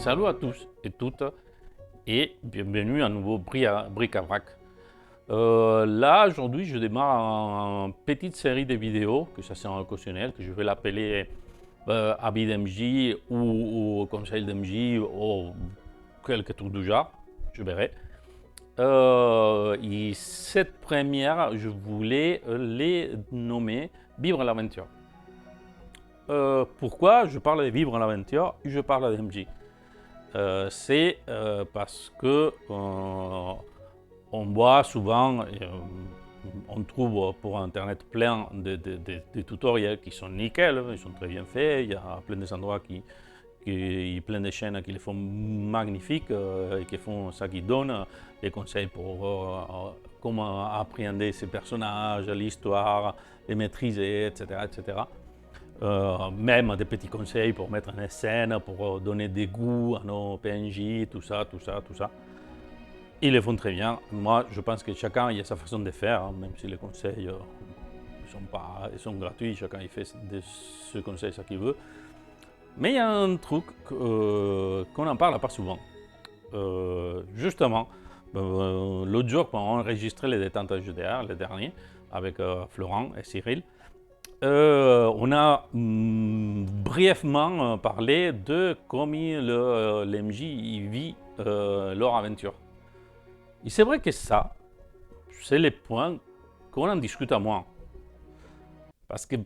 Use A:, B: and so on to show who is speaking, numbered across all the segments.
A: Salut à tous et toutes et bienvenue à nouveau Bric à Brac. Là aujourd'hui je démarre une petite série de vidéos que ça c'est un occasionnel que je vais l'appeler avis d'MJ ou conseil d'MJ ou quelque truc du genre, je verrai. Et cette première je voulais les nommer Vivre l'aventure. Pourquoi je parle de Vivre l'aventure et je parle d'MJ? C'est parce que on voit souvent, on trouve pour internet plein de tutoriels qui sont nickel, ils sont très bien faits, il y a plein d'endroits plein de chaînes qui les font magnifiques et qui font ça, qui donnent des conseils pour comment appréhender ces personnages, l'histoire, les maîtriser, etc. etc. Même des petits conseils pour mettre en scène, pour donner des goûts à nos PNJ, tout ça. Ils le font très bien. Moi, je pense que chacun il a sa façon de faire, hein, même si les conseils ils sont gratuits, chacun il fait de ce conseil ce qu'il veut. Mais il y a un truc qu'on n'en parle pas souvent. Justement, l'autre jour, quand on enregistrait les détentes HDR, le dernier, avec Florent et Cyril, on a brièvement parlé de comment l'MJ vit leur aventure. Et c'est vrai que ça, c'est le point qu'on en discute à moi. Parce que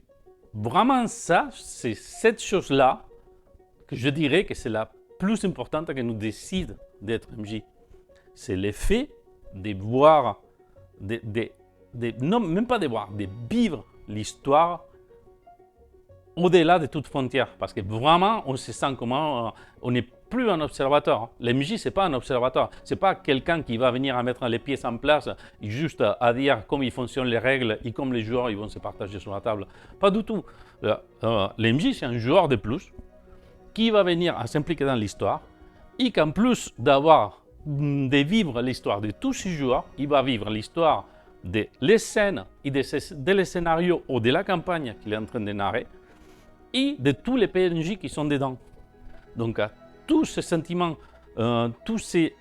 A: vraiment ça, c'est cette chose-là que je dirais que c'est la plus importante que nous décide d'être MJ. C'est le fait de voir, non, même pas de voir, de vivre l'histoire au-delà de toute frontière, parce que vraiment, on se sent comme on n'est plus un observateur. L'MJ, ce n'est pas un observateur, ce n'est pas quelqu'un qui va venir à mettre les pièces en place, juste à dire comment ils fonctionnent les règles et comme les joueurs ils vont se partager sur la table. Pas du tout. L'MJ, c'est un joueur de plus qui va venir à s'impliquer dans l'histoire et qu'en plus de vivre l'histoire de tous ces joueurs, il va vivre l'histoire de les scènes et des scénarios ou de la campagne qu'il est en train de narrer, et de tous les PNJ qui sont dedans. Donc, tous ces sentiments, tous ces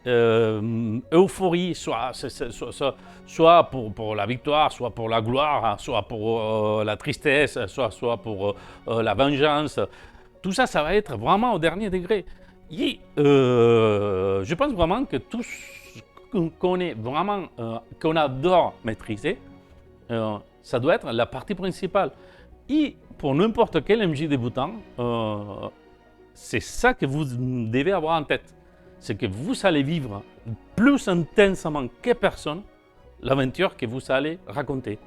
A: euphories, soit pour la victoire, soit pour la gloire, soit pour la tristesse, soit pour la vengeance, tout ça, ça va être vraiment au dernier degré. Et je pense vraiment que tout ce qu'on connaît vraiment, qu'on adore maîtriser, ça doit être la partie principale. Et pour n'importe quel MJ débutant, c'est ça que vous devez avoir en tête. C'est que vous allez vivre plus intensément que personne l'aventure que vous allez raconter.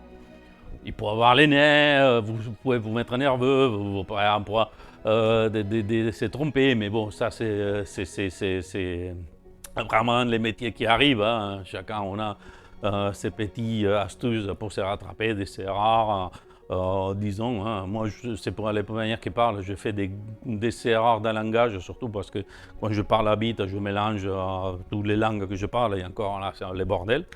A: Il peut avoir les nerfs, vous pouvez vous mettre nerveux, vous pouvez se tromper, mais bon, ça c'est vraiment les métiers qui arrivent. Hein. Chacun on a ses petites astuces pour se rattraper de ses erreurs. Disons, hein, moi c'est pour les premières qui parlent, je fais des erreurs dans le langage, surtout parce que quand je parle à vite, je mélange toutes les langues que je parle, et encore là c'est le bordel.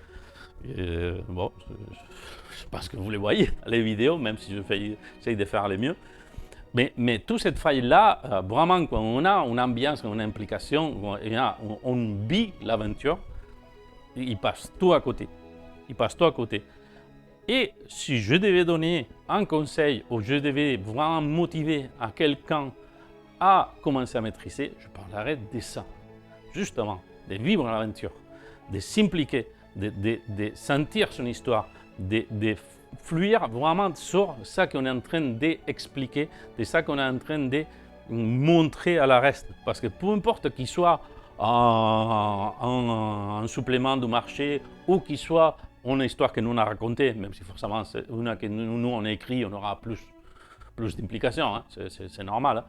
A: Et, bon, je pense que vous les voyez dans les vidéos, même si j'essaye de faire le mieux. Mais toute cette faille-là, vraiment, quand on a une ambiance, une implication, on vit l'aventure, il passe tout à côté. Il passe tout à côté. Et si je devais donner un conseil ou je devais vraiment motiver à quelqu'un à commencer à maîtriser, je parlerais de ça. Justement, de vivre l'aventure, de s'impliquer, de sentir son histoire, de fluir vraiment sur ça qu'on est en train d'expliquer, de ça qu'on est en train de montrer à la reste. Parce que peu importe qu'il soit un supplément du marché ou qu'il soit une histoire que nous on a racontée, même si forcément c'est une que nous on a écrit, on aura plus d'implications, hein, c'est normal.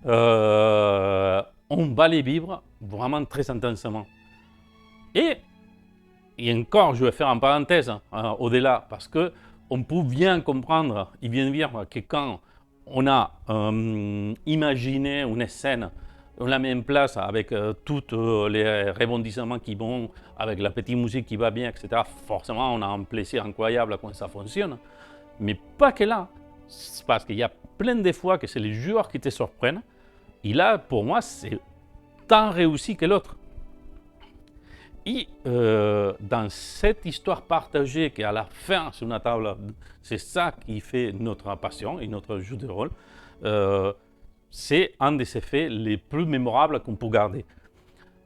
A: Hein. On va les vivre vraiment très intensément. Et encore, je vais faire une parenthèse au-delà, parce qu'on peut bien comprendre et bien dire que quand on a imaginé une scène, on la met en place avec tous les rebondissements qui vont, avec la petite musique qui va bien, etc. Forcément, on a un plaisir incroyable quand ça fonctionne. Mais pas que là. Parce qu'il y a plein de fois que c'est les joueurs qui te surprennent. Et là, pour moi, c'est autant réussi que l'autre. Et dans cette histoire partagée qui est à la fin sur la table, c'est ça qui fait notre passion et notre jeu de rôle, c'est un des effets les plus mémorables qu'on peut garder.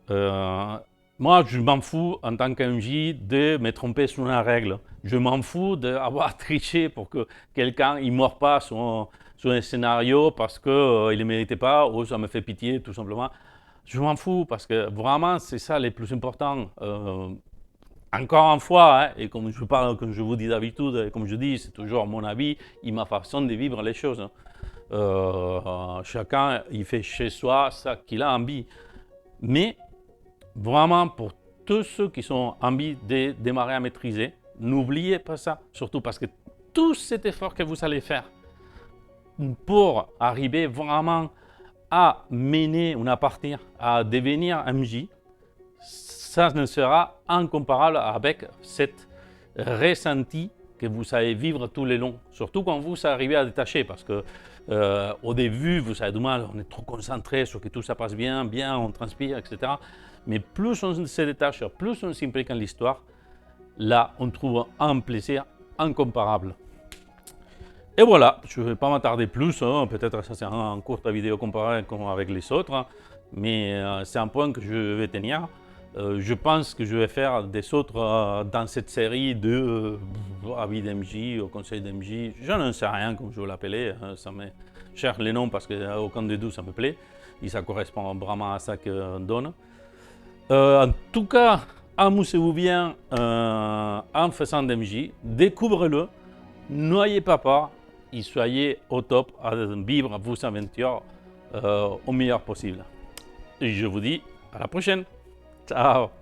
A: Moi, je m'en fous en tant qu'MJ de me tromper sur une règle. Je m'en fous d'avoir triché pour que quelqu'un ne meure pas sur un scénario parce qu'il ne le méritait pas ou ça me fait pitié tout simplement. Je m'en fous parce que vraiment, c'est ça le plus important. Encore une fois, hein, et comme je parle, comme je vous dis d'habitude, et comme je dis, c'est toujours mon avis et ma façon de vivre les choses. Chacun, il fait chez soi ça qu'il a envie. Mais vraiment, pour tous ceux qui sont envie de démarrer à maîtriser, n'oubliez pas ça. Surtout parce que tout cet effort que vous allez faire pour arriver vraiment à mener ou à partir, à devenir MJ, ça ne sera incomparable avec cette ressenti que vous allez vivre tout le long. Surtout quand vous arrivez à détacher, parce que au début, vous avez du mal, on est trop concentré sur que tout ça passe bien, on transpire, etc. Mais plus on se détache, plus on s'implique dans l'histoire, là, on trouve un plaisir incomparable. Et voilà, je ne vais pas m'attarder plus, hein. Peut-être ça c'est une courte vidéo comparée avec les autres, hein. Mais c'est un point que je vais tenir. Je pense que je vais faire des autres dans cette série de avis d'MJ, au conseil d'MJ. Je n'en sais rien comme je veux l'appeler, hein. Ça me cherche les noms parce qu'aucun des deux ça me plaît. Et ça correspond vraiment à ça qu'on donne. En tout cas, amusez-vous bien en faisant d'MJ, découvrez-le, n'ayez pas peur et soyez au top à vivre vos aventures au meilleur possible. Et je vous dis à la prochaine. Ciao.